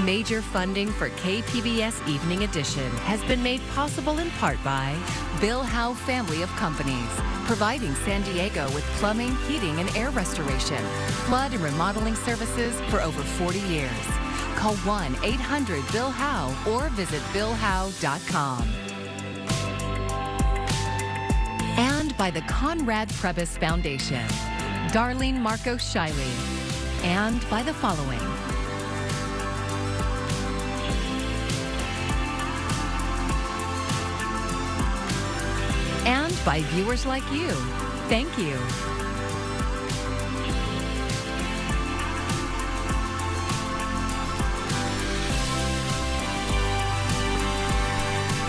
Major funding for KPBS Evening Edition has been made possible in part by Bill Howe Family of Companies, providing San Diego with plumbing, heating, and air restoration, flood and remodeling services for over 40 years. Call 1-800-BILL-HOWE or visit billhowe.com. And by the Conrad Prebys Foundation, Darlene Marcos Shiley, and by the following. And by viewers like you. Thank you.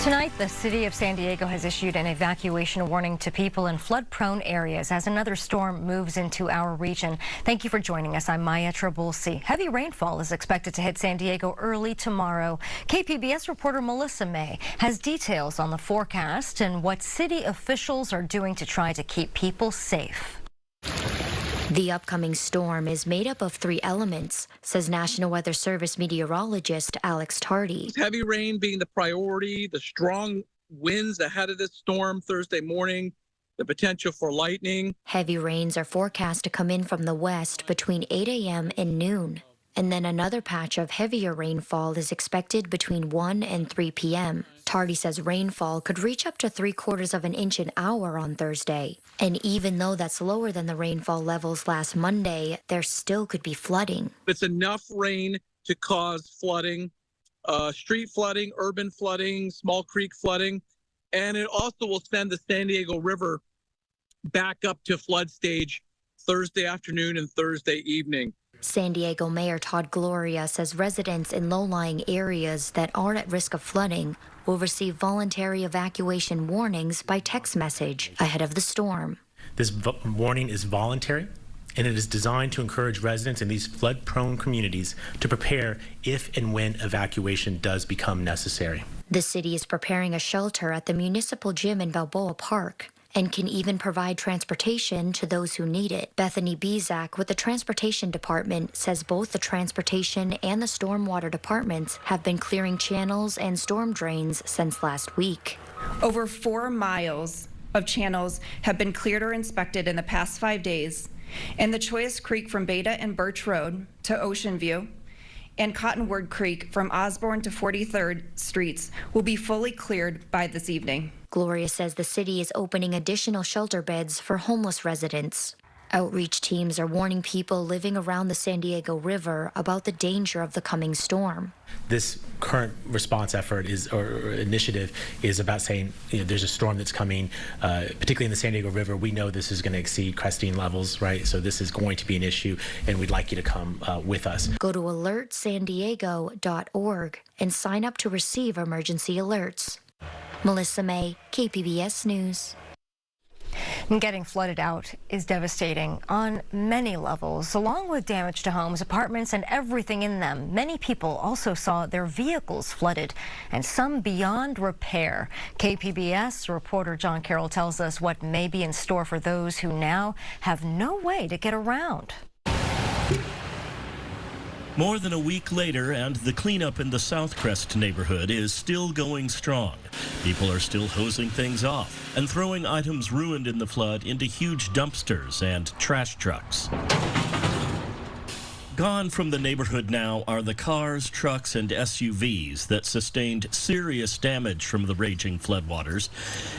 Tonight, the city of San Diego has issued an evacuation warning to people in flood-prone areas as another storm moves into our region. Thank you for joining us. I'm Maya Trabulsi. Heavy rainfall is expected to hit San Diego early tomorrow. KPBS reporter Melissa May has details on the forecast and what city officials are doing to try to keep people safe. The upcoming storm is made up of 3 elements, says National Weather Service meteorologist Alex Tardy. Heavy rain being the priority, the strong winds ahead of this storm Thursday morning, the potential for lightning. Heavy rains are forecast to come in from the west between 8 a.m. and noon. And then another patch of heavier rainfall is expected between 1 and 3 p.m. Tardy says rainfall could reach up to 3/4 of an inch an hour on Thursday. And even though that's lower than the rainfall levels last Monday, there still could be flooding. It's enough rain to cause flooding, street flooding, urban flooding, small creek flooding, and it also will send the San Diego River back up to flood stage Thursday afternoon and Thursday evening. San Diego Mayor Todd Gloria says residents in low-lying areas that aren't at risk of flooding will receive voluntary evacuation warnings by text message ahead of the storm. This warning is voluntary, and it is designed to encourage residents in these flood-prone communities to prepare if and when evacuation does become necessary. The city is preparing a shelter at the municipal gym in Balboa Park and can even provide transportation to those who need it. Bethany Bezak with the Transportation Department says both the Transportation and the Stormwater Departments have been clearing channels and storm drains since last week. Over 4 miles of channels have been cleared or inspected in the past 5 days, and the Choice Creek from Beta and Birch Road to Ocean View and Cottonwood Creek from Osborne to 43rd Streets will be fully cleared by this evening. Gloria says the city is opening additional shelter beds for homeless residents. Outreach teams are warning people living around the San Diego River about the danger of the coming storm. This current response effort or initiative is about saying, there's a storm that's coming, particularly in the San Diego River. We know this is going to exceed cresting levels, right? So this is going to be an issue, and we'd like you to come with us. Go to alertsandiego.org and sign up to receive emergency alerts. Melissa May, KPBS News. Getting flooded out is devastating on many levels. Along with damage to homes, apartments, and everything in them, many people also saw their vehicles flooded, and some beyond repair. KPBS reporter John Carroll tells us what may be in store for those who now have no way to get around. More than a week later, and the cleanup in the Southcrest neighborhood is still going strong. People are still hosing things off and throwing items ruined in the flood into huge dumpsters and trash trucks. Gone from the neighborhood now are the cars, trucks, and SUVs that sustained serious damage from the raging floodwaters.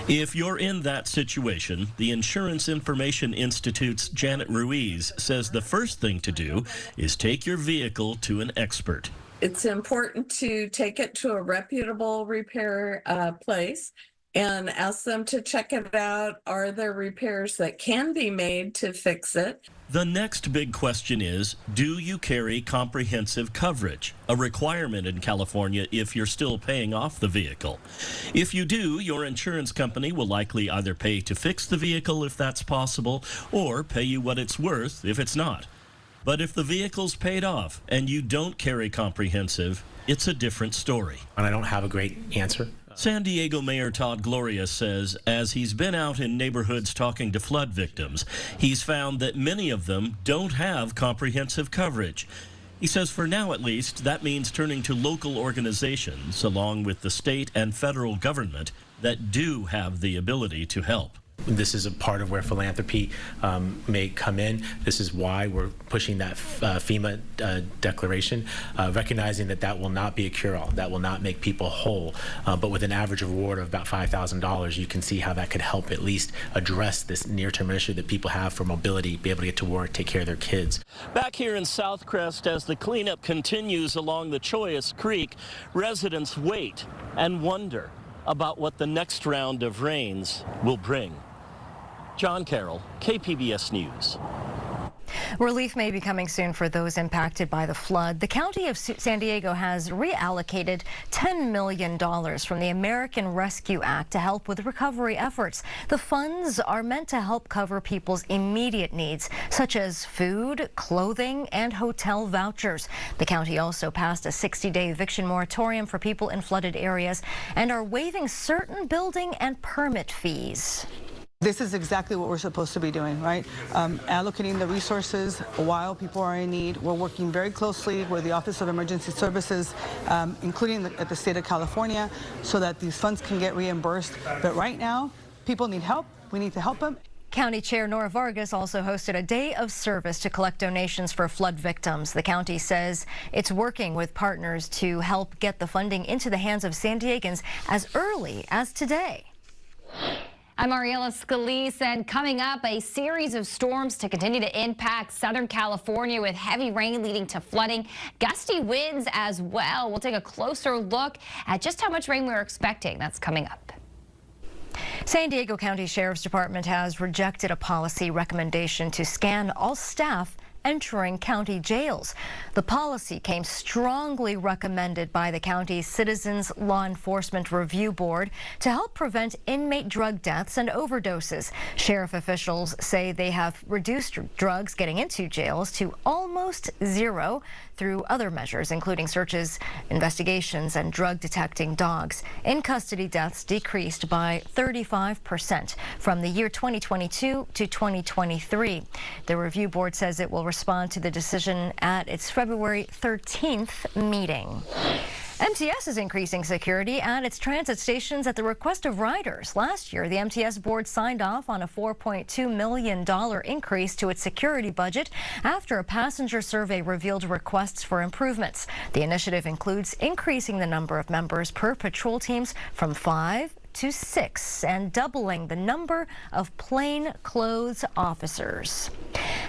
If you're in that situation, the Insurance Information Institute's Janet Ruiz says the first thing to do is take your vehicle to an expert. It's important to take it to a reputable repair place and ask them to check it out. Are there repairs that can be made to fix it? The next big question is, do you carry comprehensive coverage? A requirement in California if you're still paying off the vehicle. If you do, your insurance company will likely either pay to fix the vehicle if that's possible, or pay you what it's worth if it's not. But if the vehicle's paid off and you don't carry comprehensive, it's a different story. And I don't have a great answer. San Diego Mayor Todd Gloria says as he's been out in neighborhoods talking to flood victims, he's found that many of them don't have comprehensive coverage. He says for now, at least, that means turning to local organizations along with the state and federal government that do have the ability to help. This is a part of where philanthropy may come in. This is why we're pushing that FEMA declaration, recognizing that that will not be a cure-all, that will not make people whole. But with an average reward of about $5,000, you can see how that could help at least address this near-term issue that people have for mobility, be able to get to work, take care of their kids. Back here in Southcrest, as the cleanup continues along the Choyas Creek, residents wait and wonder about what the next round of rains will bring. John Carroll, KPBS News. Relief may be coming soon for those impacted by the flood. The County of San Diego has reallocated $10 million from the American Rescue Act to help with recovery efforts. The funds are meant to help cover people's immediate needs, such as food, clothing, and hotel vouchers. The county also passed a 60-day eviction moratorium for people in flooded areas and are waiving certain building and permit fees. This is exactly what we're supposed to be doing, right? Allocating the resources while people are in need. We're working very closely with the Office of Emergency Services, including at the state of California, so that these funds can get reimbursed. But right now, people need help. We need to help them. County Chair Nora Vargas also hosted a day of service to collect donations for flood victims. The county says it's working with partners to help get the funding into the hands of San Diegans as early as today. I'm Mariela Scalise, and coming up, a series of storms to continue to impact Southern California with heavy rain leading to flooding, gusty winds as well. We'll take a closer look at just how much rain we're expecting. That's coming up. San Diego County Sheriff's Department has rejected a policy recommendation to scan all staff entering county jails. The policy came strongly recommended by the county's Citizens Law Enforcement Review Board to help prevent inmate drug deaths and overdoses. Sheriff officials say they have reduced drugs getting into jails to almost zero through other measures, including searches, investigations, and drug detecting dogs. In custody deaths decreased by 35% from the year 2022 to 2023. The review board says it will respond to the decision at its February 13th meeting. MTS is increasing security at its transit stations at the request of riders. Last year, the MTS board signed off on a $4.2 million increase to its security budget after a passenger survey revealed requests for improvements. The initiative includes increasing the number of members per patrol teams from 5 to 6 and doubling the number of plainclothes officers.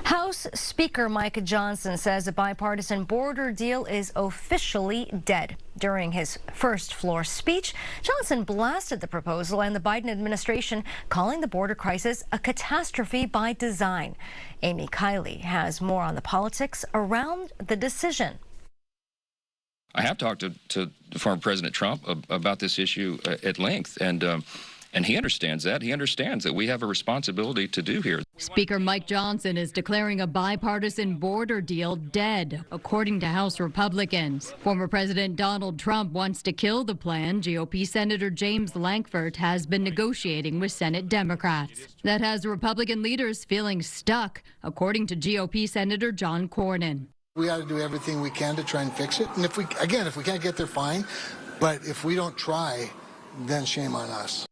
House Speaker Mike Johnson says a bipartisan border deal is officially dead. During his first floor speech, Johnson blasted the proposal and the Biden administration, calling the border crisis a catastrophe by design. Amy Kiley has more on the politics around the decision. I have talked to former President Trump about this issue at length, and he understands that. He understands that we have a responsibility to do here. Speaker Mike Johnson is declaring a bipartisan border deal dead, according to House Republicans. Former President Donald Trump wants to kill the plan. GOP Senator James Lankford has been negotiating with Senate Democrats. That has Republican leaders feeling stuck, according to GOP Senator John Cornyn. We ought to do everything we can to try and fix it. And if we can't get there, fine. But if we don't try, then shame on us.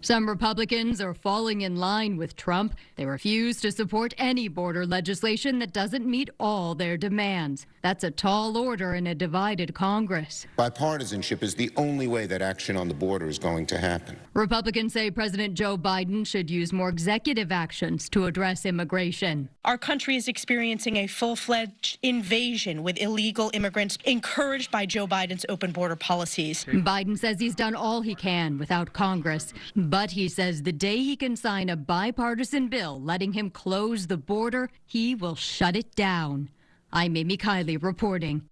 Some Republicans are falling in line with Trump. They refuse to support any border legislation that doesn't meet all their demands. That's a tall order in a divided Congress. Bipartisanship is the only way that action on the border is going to happen. Republicans say President Joe Biden should use more executive actions to address immigration. Our country is experiencing a full-fledged invasion with illegal immigrants encouraged by Joe Biden's open border policies. Biden says he's done all he can without Congress. But he says the day he can sign a bipartisan bill letting him close the border, he will shut it down. I'm Amy Kiley reporting.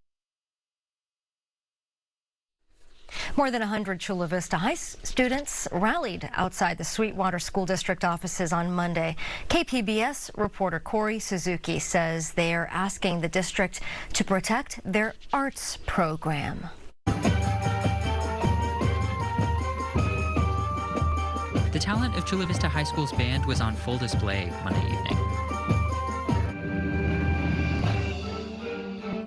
More than 100 Chula Vista High students rallied outside the Sweetwater School District offices on Monday. KPBS reporter Corey Suzuki says they are asking the district to protect their arts program. The talent of Chula Vista High School's band was on full display Monday evening.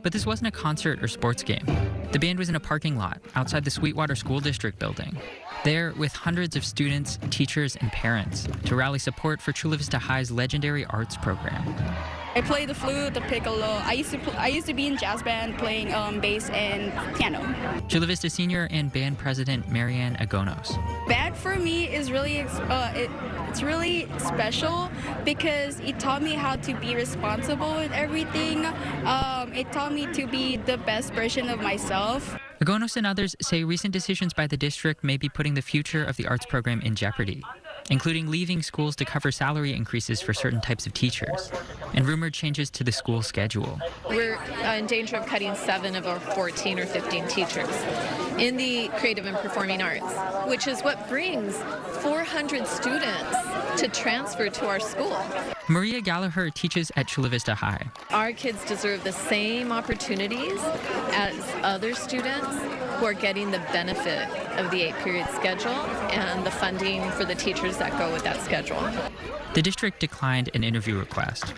But this wasn't a concert or sports game. The band was in a parking lot outside the Sweetwater School District building, there with hundreds of students, teachers, and parents to rally support for Chula Vista High's legendary arts program. I play the flute, the piccolo. I used to be in jazz band playing bass and piano. Chula Vista senior and band president Marianne Agonos. Band for me is really it's really special because it taught me how to be responsible with everything. It taught me to be the best version of myself. Agonos and others say recent decisions by the district may be putting the future of the arts program in jeopardy, including leaving schools to cover salary increases for certain types of teachers and rumored changes to the school schedule. We're in danger of cutting 7 of our 14 or 15 teachers in the creative and performing arts, which is what brings 400 students to transfer to our school. Maria Gallagher teaches at Chula Vista High. Our kids deserve the same opportunities as other students who are getting the benefit of the 8-period schedule and the funding for the teachers that go with that schedule. The district declined an interview request.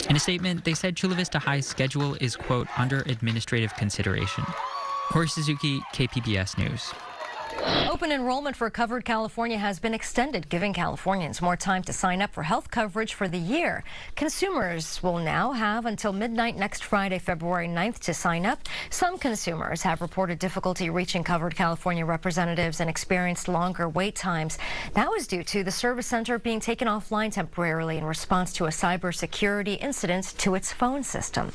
In a statement, they said Chula Vista High's schedule is, quote, under administrative consideration. Corey Suzuki, KPBS News. Open enrollment for Covered California has been extended, giving Californians more time to sign up for health coverage for the year. Consumers will now have until midnight next Friday, February 9th to sign up. Some consumers have reported difficulty reaching Covered California representatives and experienced longer wait times. That was due to the service center being taken offline temporarily in response to a cybersecurity incident to its phone system.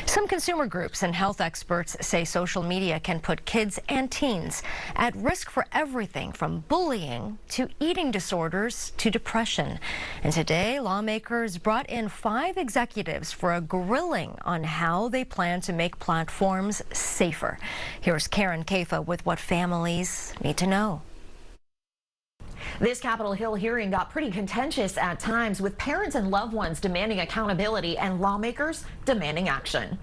Some consumer groups and health experts say social media can put kids and teens at risk for everything from bullying to eating disorders to depression. And today, lawmakers brought in 5 executives for a grilling on how they plan to make platforms safer. Here's Karen Kafa with what families need to know. This Capitol Hill hearing got pretty contentious at times, with parents and loved ones demanding accountability and lawmakers demanding action.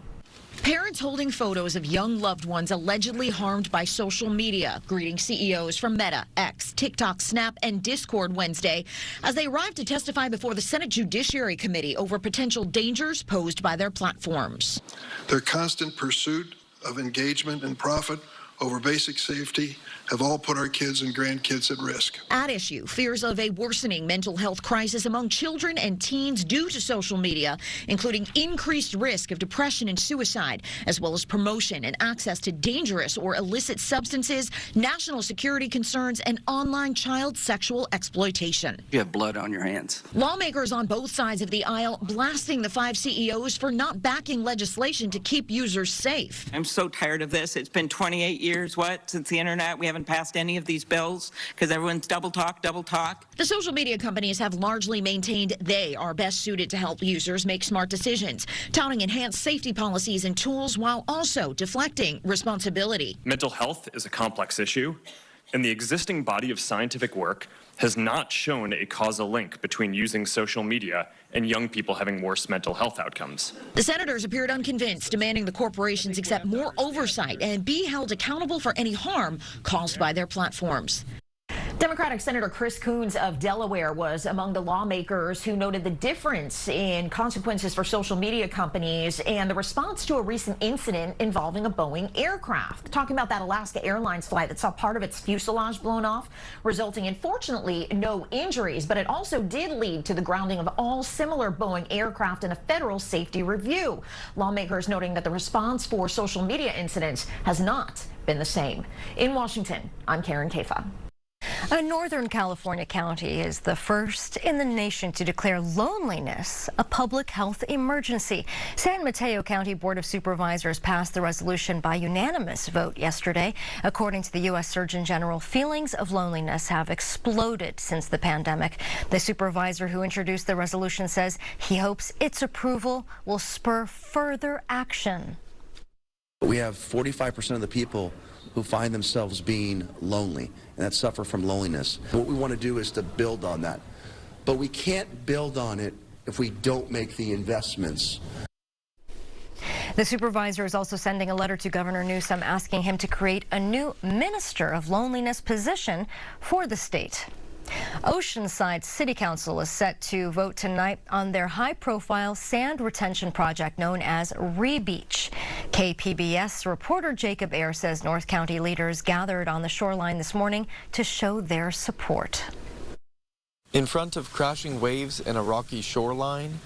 Parents holding photos of young loved ones allegedly harmed by social media, greeting CEOs from Meta, X, TikTok, Snap, and Discord Wednesday as they arrived to testify before the Senate Judiciary Committee over potential dangers posed by their platforms. Their constant pursuit of engagement and profit over basic safety have all put our kids and grandkids at risk. At issue, fears of a worsening mental health crisis among children and teens due to social media, including increased risk of depression and suicide, as well as promotion and access to dangerous or illicit substances, national security concerns, and online child sexual exploitation. You have blood on your hands. Lawmakers on both sides of the aisle blasting the 5 CEOs for not backing legislation to keep users safe. I'm so tired of this. It's been 28 years, since the internet. We haven't passed any of these bills because everyone's double talk, double talk. The social media companies have largely maintained they are best suited to help users make smart decisions, touting enhanced safety policies and tools while also deflecting responsibility. Mental health is a complex issue, and the existing body of scientific work has not shown a causal link between using social media and young people having worse mental health outcomes. The senators appeared unconvinced, demanding the corporations accept more oversight and be held accountable for any harm caused by their platforms. Democratic Senator Chris Coons of Delaware was among the lawmakers who noted the difference in consequences for social media companies and the response to a recent incident involving a Boeing aircraft. Talking about that Alaska Airlines flight that saw part of its fuselage blown off, resulting in, fortunately, no injuries, but it also did lead to the grounding of all similar Boeing aircraft in a federal safety review. Lawmakers noting that the response for social media incidents has not been the same. In Washington, I'm Karen Kafa. A Northern California county is the first in the nation to declare loneliness a public health emergency. San Mateo County Board of Supervisors passed the resolution by unanimous vote yesterday. According to the U.S. Surgeon General, feelings of loneliness have exploded since the pandemic. The supervisor who introduced the resolution says he hopes its approval will spur further action. We have 45% of the people who find themselves being lonely and that suffer from loneliness. What we want to do is to build on that. But we can't build on it if we don't make the investments. The supervisor is also sending a letter to Governor Newsom asking him to create a new Minister of Loneliness position for the state. Oceanside City Council is set to vote tonight on their high-profile sand retention project known as Rebeach. KPBS reporter Jacob Ayer says North County leaders gathered on the shoreline this morning to show their support. In front of crashing waves and a rocky shoreline,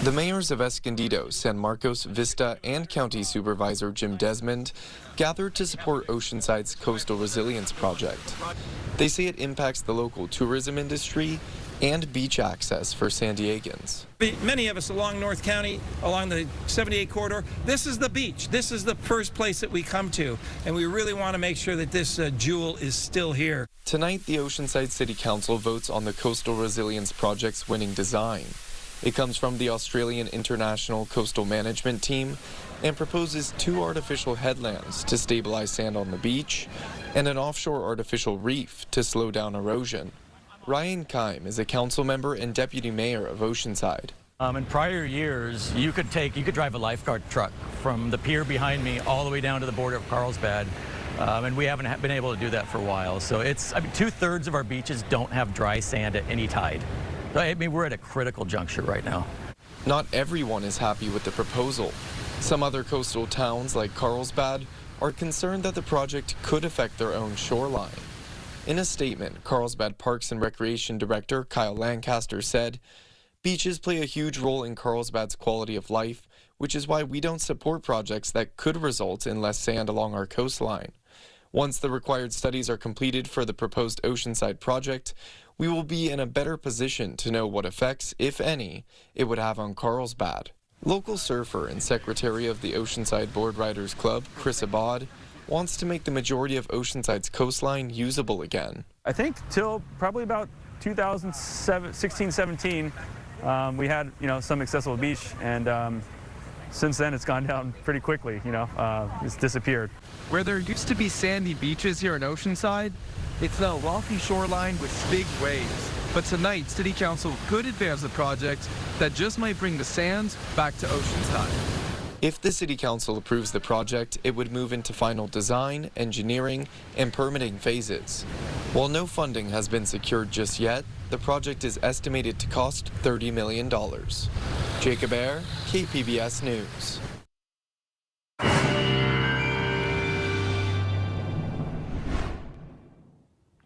the mayors of Escondido, San Marcos, Vista, and County Supervisor Jim Desmond gathered to support Oceanside's Coastal Resilience Project. They say it impacts the local tourism industry and beach access for San Diegans. Many of us along North County, along the 78 corridor, this is the beach. This is the first place that we come to, and we really want to make sure that this jewel is still here. Tonight, the Oceanside City Council votes on the Coastal Resilience Project's winning design. It comes from the Australian International Coastal Management Team and proposes 2 artificial headlands to stabilize sand on the beach and an offshore artificial reef to slow down erosion. Ryan Keim is a council member and deputy mayor of Oceanside. In prior years, you could drive a lifeguard truck from the pier behind me all the way down to the border of Carlsbad, and we haven't been able to do that for a while. So it's, 2/3 of our beaches don't have dry sand at any tide. I mean, we're at a critical juncture right now. Not everyone is happy with the proposal. Some other coastal towns like Carlsbad are concerned that the project could affect their own shoreline. In a statement, Carlsbad Parks and Recreation Director Kyle Lancaster said, "Beaches play a huge role in Carlsbad's quality of life, which is why we don't support projects that could result in less sand along our coastline. Once the required studies are completed for the proposed Oceanside project, we will be in a better position to know what effects, if any, it would have on Carlsbad." Local surfer and secretary of the Oceanside Board Riders Club, Chris Abad, wants to make the majority of Oceanside's coastline usable again. I think till probably about 2016-17, we had some accessible beach, and since then it's gone down pretty quickly. It's disappeared. Where there used to be sandy beaches here in Oceanside, it's now rocky shoreline with big waves. But tonight, City Council could advance a project that just might bring the sands back to Oceanside. If the City Council approves the project, it would move into final design, engineering, and permitting phases. While no funding has been secured just yet, the project is estimated to cost $30 million. Jacob Ayer, KPBS News.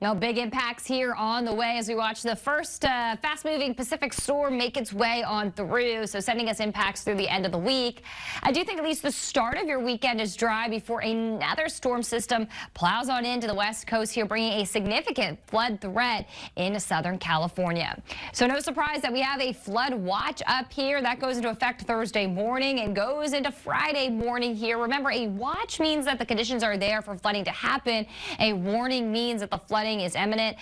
No big impacts here on the way as we watch the first fast-moving Pacific storm make its way on through, so sending us impacts through the end of the week. I do think at least the start of your weekend is dry before another storm system plows on into the west coast here, bringing a significant flood threat into Southern California. So no surprise that we have a flood watch up here. That goes into effect Thursday morning and goes into Friday morning here. Remember, a watch means that the conditions are there for flooding to happen. A warning means that the flooding is imminent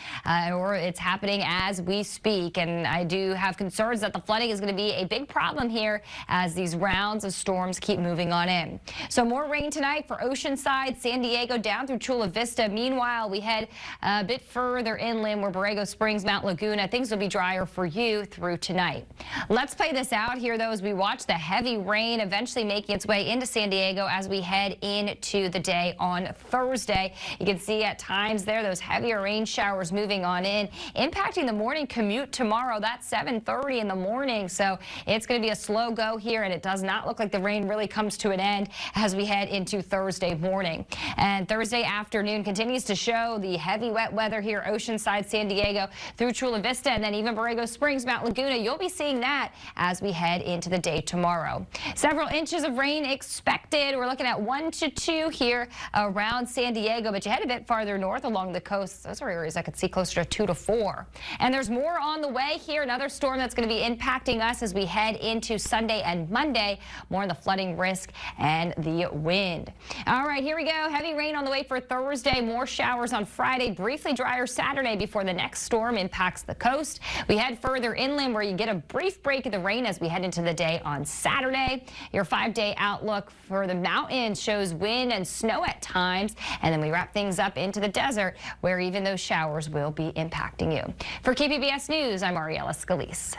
or it's happening as we speak. And I do have concerns that the flooding is going to be a big problem here as these rounds of storms keep moving on in. So more rain tonight for Oceanside, San Diego down through Chula Vista. Meanwhile, we head a bit further inland where Borrego Springs, Mount Laguna. Things will be drier for you through tonight. Let's play this out here though as we watch the heavy rain eventually making its way into San Diego as we head into the day on Thursday. You can see at times there those heavier rain showers moving on in, impacting the morning commute tomorrow. That's 7:30 in the morning, so it's going to be a slow go here, and it does not look like the rain really comes to an end as we head into Thursday morning. And Thursday afternoon continues to show the heavy wet weather here, Oceanside, San Diego, through Chula Vista, and then even Borrego Springs, Mount Laguna. You'll be seeing that as we head into the day tomorrow. Several inches of rain expected. We're looking at 1 to 2 here around San Diego, but you head a bit farther north along the coast. Those are areas I could see closer to 2 to 4. And there's more on the way here. Another storm that's going to be impacting us as we head into Sunday and Monday. More on the flooding risk and the wind. All right, here we go. Heavy rain on the way for Thursday. More showers on Friday. Briefly drier Saturday before the next storm impacts the coast. We head further inland where you get a brief break of the rain as we head into the day on Saturday. Your 5-day outlook for the mountains shows wind and snow at times. And then we wrap things up into the desert where even those showers will be impacting you. For KPBS News, I'm Ariella Scalise.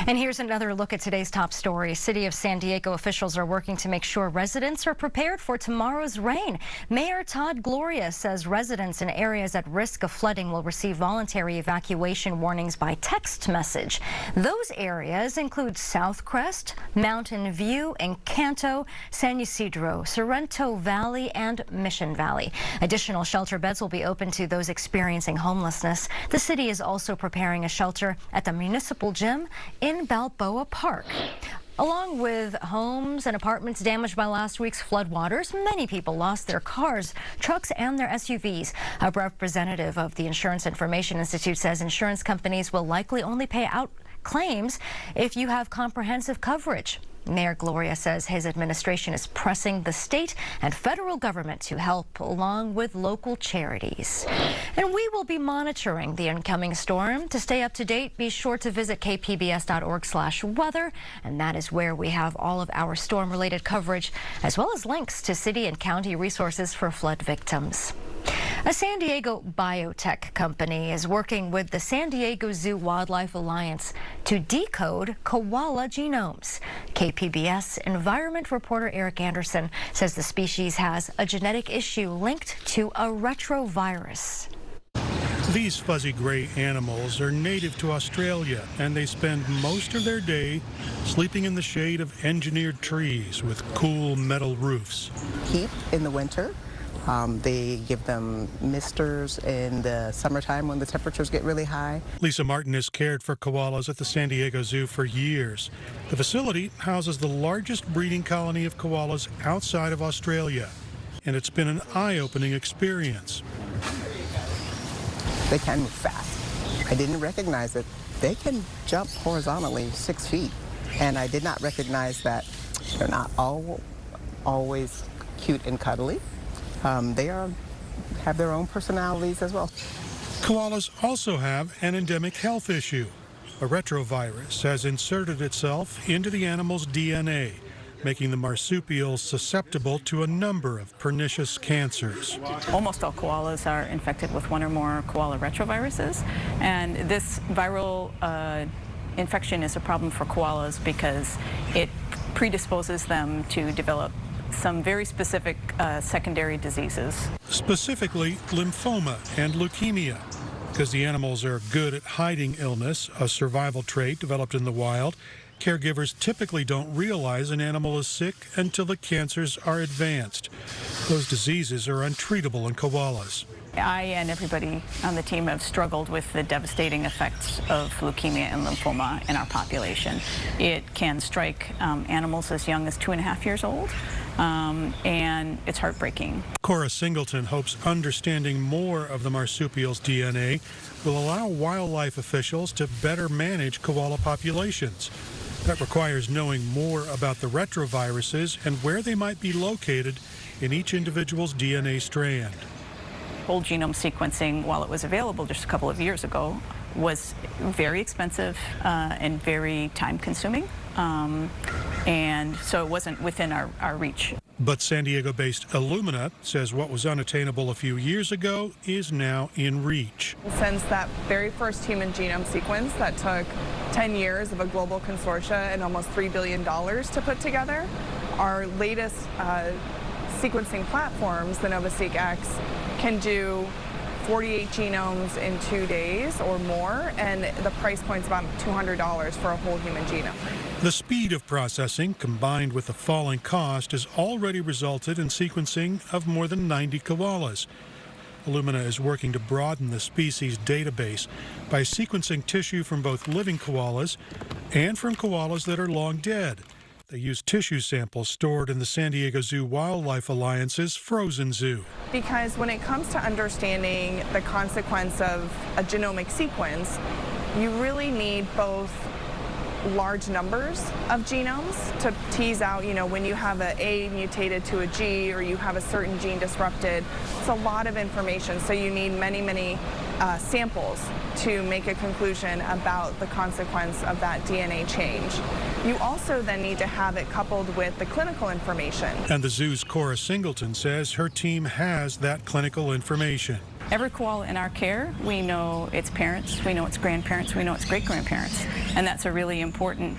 And here's another look at today's top story. City of San Diego officials are working to make sure residents are prepared for tomorrow's rain. Mayor Todd Gloria says residents in areas at risk of flooding will receive voluntary evacuation warnings by text message. Those areas include South Crest, Mountain View, Encanto, San Ysidro, Sorrento Valley, and Mission Valley. Additional shelter beds will be open to those experiencing homelessness. The city is also preparing a shelter at the municipal gym in Balboa Park. Along with homes and apartments damaged by last week's floodwaters, many people lost their cars, trucks, and their SUVs. A representative of the Insurance Information Institute says insurance companies will likely only pay out claims if you have comprehensive coverage. Mayor Gloria says his administration is pressing the state and federal government to help, along with local charities. And we will be monitoring the incoming storm. To stay up to date, be sure to visit kpbs.org/weather, and that is where we have all of our storm-related coverage, as well as links to city and county resources for flood victims. A San Diego biotech company is working with the San Diego Zoo Wildlife Alliance to decode koala genomes. KPBS environment reporter Eric Anderson says the species has a genetic issue linked to a retrovirus. These fuzzy gray animals are native to Australia, and they spend most of their day sleeping in the shade of engineered trees with cool metal roofs. Heat in the winter. They give them misters in the summertime when the temperatures get really high. Lisa Martin has cared for koalas at the San Diego Zoo for years. The facility houses the largest breeding colony of koalas outside of Australia, and it's been an eye-opening experience. They can move fast. I didn't recognize that they can jump horizontally 6 feet, and I did not recognize that they're not always cute and cuddly. They have their own personalities as well. Koalas also have an endemic health issue. A retrovirus has inserted itself into the animal's DNA, making the marsupials susceptible to a number of pernicious cancers. Almost all koalas are infected with one or more koala retroviruses, and this viral infection is a problem for koalas because it predisposes them to develop some very specific secondary diseases. Specifically, lymphoma and leukemia. Because the animals are good at hiding illness, a survival trait developed in the wild, caregivers typically don't realize an animal is sick until the cancers are advanced. Those diseases are untreatable in koalas. I and everybody on the team have struggled with the devastating effects of leukemia and lymphoma in our population. It can strike animals as young as 2.5 years old, and it's heartbreaking. Cora Singleton hopes understanding more of the marsupial's DNA will allow wildlife officials to better manage koala populations. That requires knowing more about the retroviruses and where they might be located in each individual's DNA strand. Whole genome sequencing, while it was available just a couple of years ago, was very expensive and very time-consuming, and so it wasn't within our reach. But San Diego-based Illumina says what was unattainable a few years ago is now in reach. Since that very first human genome sequence that took 10 years of a global consortia and almost $3 billion to put together, our latest sequencing platforms, the NovaSeq X, can do 48 genomes in 2 days or more, and the price point's about $200 for a whole human genome. The speed of processing, combined with the falling cost, has already resulted in sequencing of more than 90 koalas. Illumina is working to broaden the species database by sequencing tissue from both living koalas and from koalas that are long dead. They use tissue samples stored in the San Diego Zoo Wildlife Alliance's frozen zoo. Because when it comes to understanding the consequence of a genomic sequence, you really need both large numbers of genomes to tease out, when you have an A mutated to a G or you have a certain gene disrupted. It's a lot of information, so you need many samples to make a conclusion about the consequence of that DNA change. You also then need to have it coupled with the clinical information. And the zoo's Cora Singleton says her team has that clinical information. every koala in our care, we know its parents, we know its grandparents, we know its great-grandparents. And that's a really important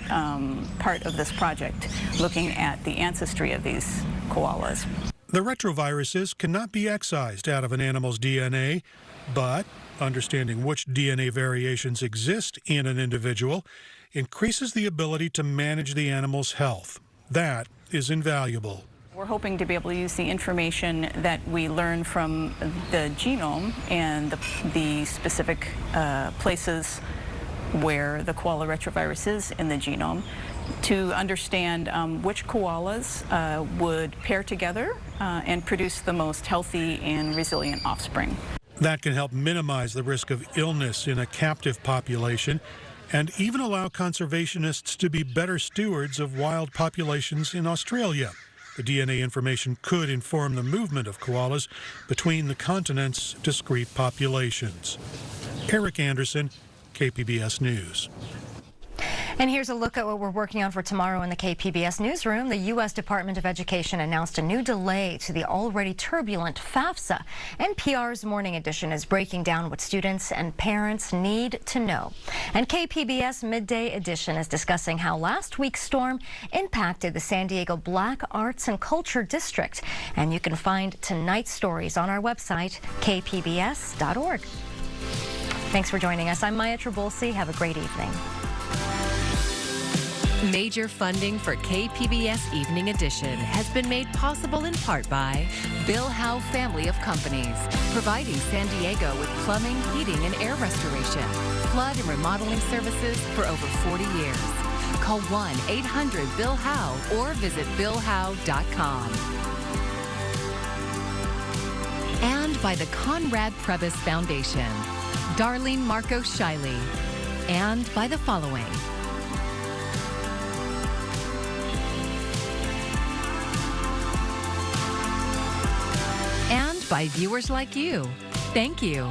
part of this project, looking at the ancestry of these koalas. The retroviruses cannot be excised out of an animal's DNA, but understanding which DNA variations exist in an individual increases the ability to manage the animal's health. That is invaluable. We're hoping to be able to use the information that we learn from the genome and the specific places where the koala retrovirus is in the genome to understand which koalas would pair together and produce the most healthy and resilient offspring. That can help minimize the risk of illness in a captive population and even allow conservationists to be better stewards of wild populations in Australia. The DNA information could inform the movement of koalas between the continent's discrete populations. Eric Anderson, KPBS News. And here's a look at what we're working on for tomorrow in the KPBS newsroom. The U.S. Department of Education announced a new delay to the already turbulent FAFSA. NPR's Morning Edition is breaking down what students and parents need to know. And KPBS Midday Edition is discussing how last week's storm impacted the San Diego Black Arts and Culture District. And you can find tonight's stories on our website, kpbs.org. Thanks for joining us. I'm Maya Trabulsi. Have a great evening. Major funding for KPBS Evening Edition has been made possible in part by Bill Howe Family of Companies, providing San Diego with plumbing, heating, and air restoration, flood and remodeling services for over 40 years. Call 1-800-BILL-HOWE or visit BillHowe.com. And by the Conrad Prebys Foundation, Darlene Marco Shiley, and by the following. And by viewers like you. Thank you.